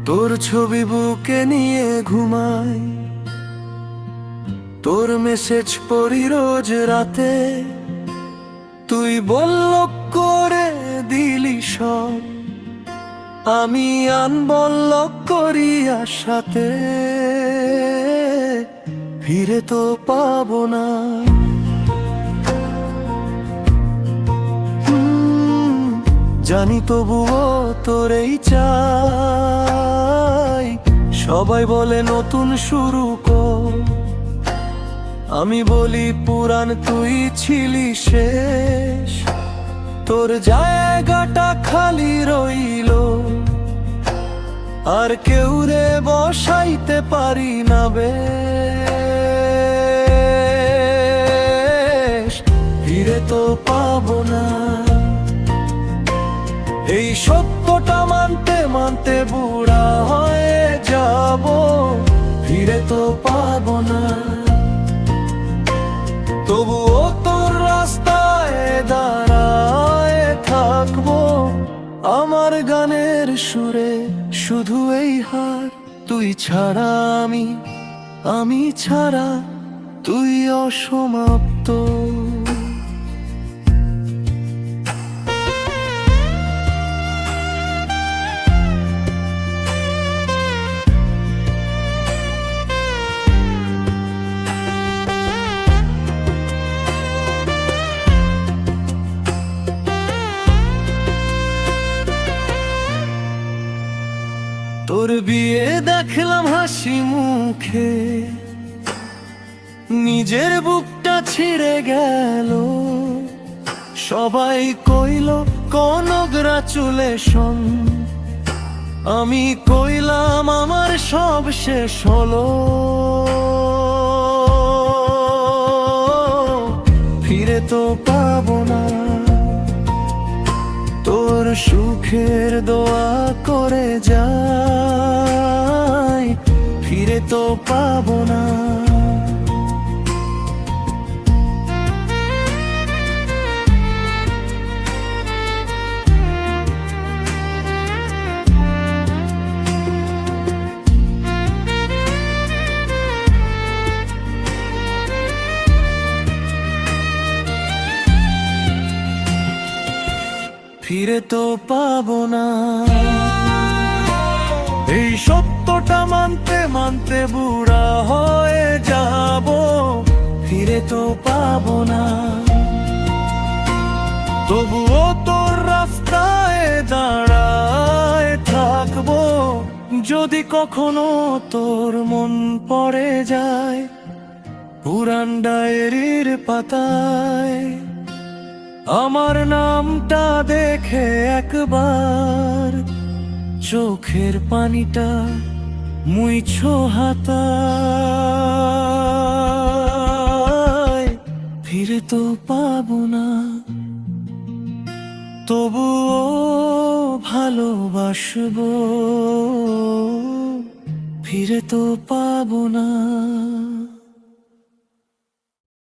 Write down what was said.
তোর ছবি বুকে নিয়ে ঘুমাই, তোর মেসেজ পড়ি রোজ রাতে। তুই বলক করে দিলি সব, আমি আনবলক করি আশাতে। ফিরে তো পাবো না, জানি তবুও তোরেই চাই। সবাই বলে নতুন শুরু কর, আমি বলি পুরান তুই ছিলি শেষ। তোর জায়গাটা খালি রইল, আর কেউ রে বসাইতে পারি না বেশ। ফিরে তো পাবো না, এই সত্যটা মানতে মানতে বুড়া হয়ে যাব। ফিরে তো পাবো না, তবুও তোর রাস্তায় দাঁড়ায় থাকবো। আমার গানের সুরে শুধু এই হার, তুই ছাড়া আমি ছাড়া তুই অসমাপ্ত। তোর বিয়ে দেখলাম হাসি মুখে, নিজের বুকটা ছিঁড়ে গেল। সবাই কইল কনগ্রাচুলেশন, আমি কইলাম আমার সব শেষ হলো। ফিরে তো পাবো না, তোর সুখের দোয়া করে যাই। ফিরে তো পাবো না, ফিরে তো পাবো না। এই সত্যটা মানতে মানতে বুড়া হয়ে যাব। ফিরে তো পাবো না, তবুও তোর রাস্তায় দাঁড়ায় থাকবো। যদি কখনো তোর মন পড়ে যায় পুরান ডায়েরির পাতায়, আমার নামটা দেখে একবার চোখের পানিটা মুইছো হাতায়। ফিরে তো পাবো না, তবুও ভালোবাসবো। ফিরে তো পাবো না।